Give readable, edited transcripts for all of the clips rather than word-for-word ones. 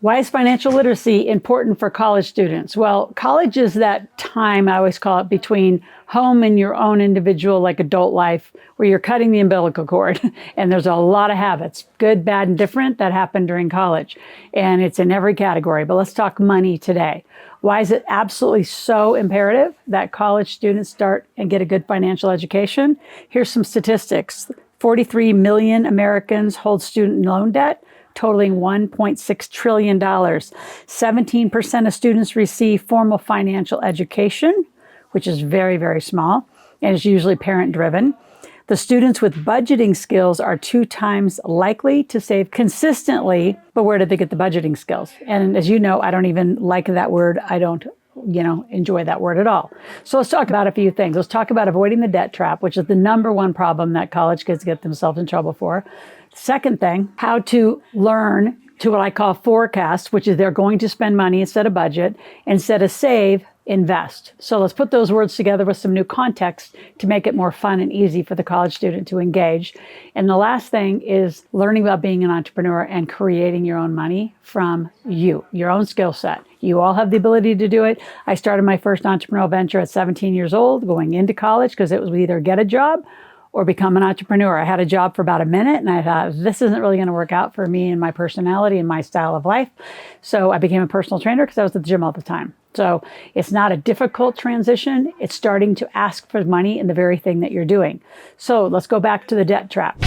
Why is financial literacy important for college students? Well, college is that time, I always call it, between home and your own individual, like adult life, where you're cutting the umbilical cord. And there's a lot of habits, good, bad, and different, that happen during college. And it's in every category. But let's talk money today. Why is it absolutely so imperative that college students start and get a good financial education? Here's some statistics. 43 million Americans hold student loan debt, totaling $1.6 trillion. 17% of students receive formal financial education, which is very, very small, and is usually parent-driven. The students with budgeting skills are 2 times likely to save consistently, but where did they get the budgeting skills? And as you know, I don't even like that word. I don't enjoy that word at all. So let's talk about a few things. Let's talk about avoiding the debt trap, which is the number one problem that college kids get themselves in trouble for. Second thing, how to learn to what I call forecast, which is they're going to spend money instead of budget, instead of save, invest. So let's put those words together with some new context to make it more fun and easy for the college student to engage. And the last thing is learning about being an entrepreneur and creating your own money from you, your own skill set. You all have the ability to do it. I started my first entrepreneurial venture at 17 years old, going into college, because it was either get a job or become an entrepreneur. I had a job for about a minute and I thought, this isn't really going to work out for me and my personality and my style of life. So I became a personal trainer because I was at the gym all the time. So it's not a difficult transition. It's starting to ask for money in the very thing that you're doing. So let's go back to the debt trap.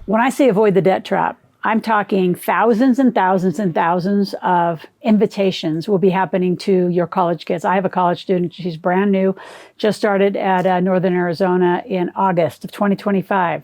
When I say avoid the debt trap, I'm talking thousands and thousands and thousands of invitations will be happening to your college kids. I have a college student. She's brand new, just started at Northern Arizona in August of 2025.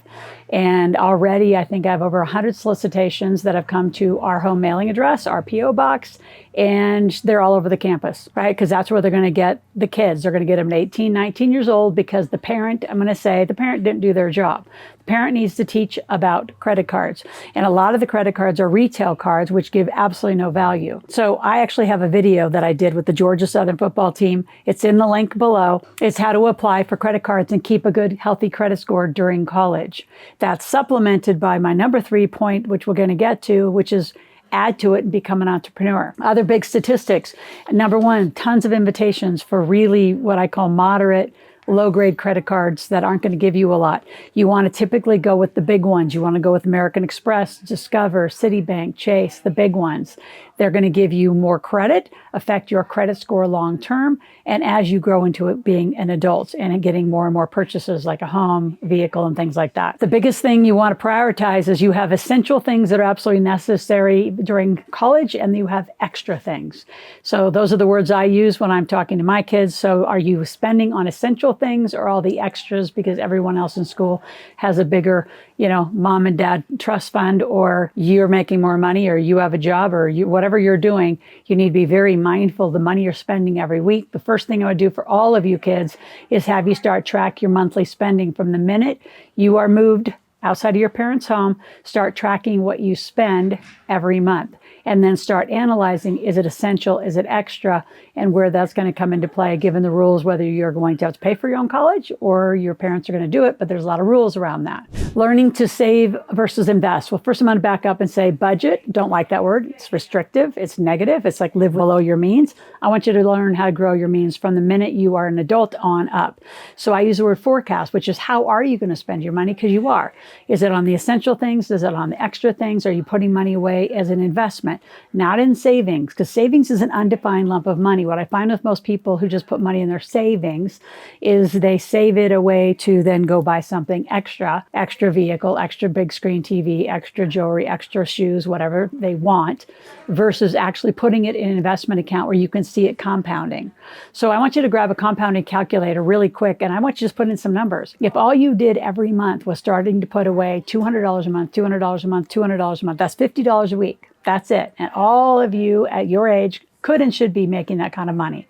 And already I think I have over 100 solicitations that have come to our home mailing address, our PO box, and they're all over the campus, right? Because that's where they're going to get the kids. They're going to get them at 18, 19 years old because the parent, I'm going to say, the parent didn't do their job. The parent needs to teach about credit cards. And a lot of the credit cards are retail cards, which give absolutely no value. So I actually have a video that I did with the Georgia Southern football team. It's in the link below. It's how to apply for credit cards and keep a good, healthy credit score during college. That's supplemented by my number 3 point, which we're going to get to, which is add to it and become an entrepreneur. Other big statistics. Number 1, tons of invitations for really what I call moderate, low-grade credit cards that aren't going to give you a lot. You want to typically go with the big ones. You want to go with American Express, Discover, Citibank, Chase, the big ones. They're going to give you more credit, affect your credit score long-term, and as you grow into it being an adult and getting more and more purchases like a home, vehicle, and things like that. The biggest thing you want to prioritize is you have essential things that are absolutely necessary during college, and you have extra things. So those are the words I use when I'm talking to my kids. So are you spending on essential things or all the extras because everyone else in school has a bigger, mom and dad trust fund, or you're making more money, or you have a job, or whatever you're doing, you need to be very mindful of the money you're spending every week. The first thing I would do for all of you kids is have you start track your monthly spending from the minute you are moved outside of your parents' home. Start tracking what you spend every month, and then start analyzing, is it essential, is it extra, and where that's going to come into play, given the rules, whether you're going to have to pay for your own college or your parents are going to do it, but there's a lot of rules around that. Learning to save versus invest. Well, first I'm going to back up and say budget. Don't like that word. It's restrictive. It's negative. It's like live below your means. I want you to learn how to grow your means from the minute you are an adult on up. So I use the word forecast, which is how are you going to spend your money? Because you are. Is it on the essential things? Is it on the extra things? Are you putting money away as an investment? Not in savings, because savings is an undefined lump of money. What I find with most people who just put money in their savings is they save it away to then go buy something extra vehicle, extra big screen TV, extra jewelry, extra shoes, whatever they want, versus actually putting it in an investment account where you can see it compounding. So I want you to grab a compounding calculator really quick, and I want you to just put in some numbers. If all you did every month was starting to put away $200 a month, $200 a month, $200 a month, that's $50 a week. That's it. And all of you at your age, could and should be making that kind of money.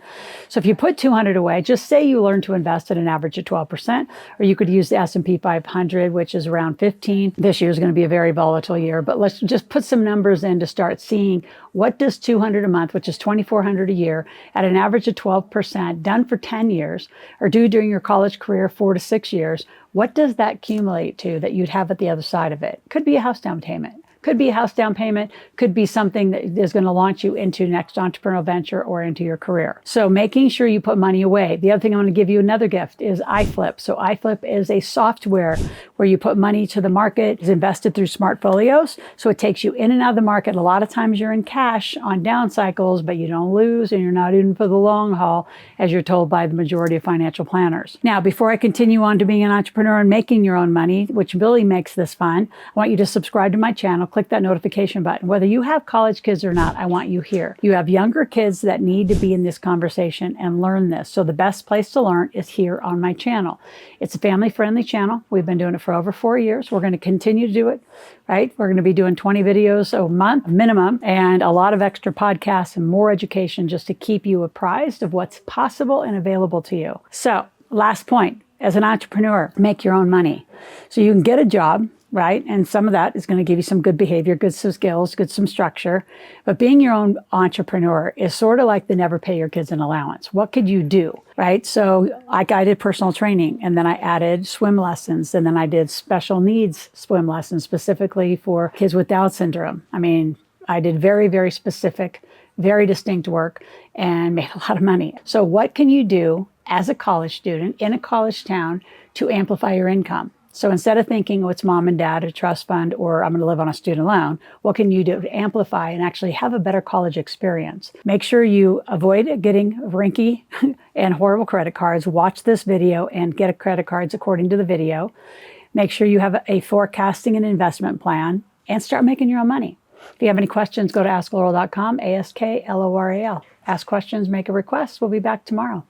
So if you put 200 away, just say you learn to invest at an average of 12%, or you could use the S&P 500, which is around 15. This year is going to be a very volatile year, but let's just put some numbers in to start seeing what does 200 a month, which is 2,400 a year, at an average of 12%, done for 10 years, or do during your college career 4 to 6 years, what does that accumulate to that you'd have at the other side of it? Could be a house down payment. Could be a house down payment, could be something that is going to launch you into next entrepreneurial venture or into your career. So making sure you put money away. The other thing I'm going to give you another gift is iFlip. So iFlip is a software where you put money to the market. It's invested through Smartfolios. So it takes you in and out of the market. A lot of times you're in cash on down cycles, but you don't lose and you're not in for the long haul, as you're told by the majority of financial planners. Now, before I continue on to being an entrepreneur and making your own money, which really makes this fun, I want you to subscribe to my channel. Click that notification button. Whether you have college kids or not, I want you here. You have younger kids that need to be in this conversation and learn this. So the best place to learn is here on my channel. It's a family-friendly channel. We've been doing it for over 4 years. We're going to continue to do it, right? We're going to be doing 20 videos a month minimum, and a lot of extra podcasts and more education just to keep you apprised of what's possible and available to you. So last point, as an entrepreneur, make your own money. So you can get a job, right? And some of that is going to give you some good behavior, good skills, some structure. But being your own entrepreneur is sort of like the never pay your kids an allowance. What could you do, right? So I did personal training, and then I added swim lessons, and then I did special needs swim lessons specifically for kids with Down syndrome. I mean, I did very, very specific, very distinct work and made a lot of money. So what can you do as a college student in a college town to amplify your income? So instead of thinking, oh, it's mom and dad, a trust fund, or I'm going to live on a student loan, what can you do to amplify and actually have a better college experience? Make sure you avoid getting rinky and horrible credit cards. Watch this video and get credit cards according to the video. Make sure you have a forecasting and investment plan and start making your own money. If you have any questions, go to askloral.com, ASKLORAL. Ask questions, make a request. We'll be back tomorrow.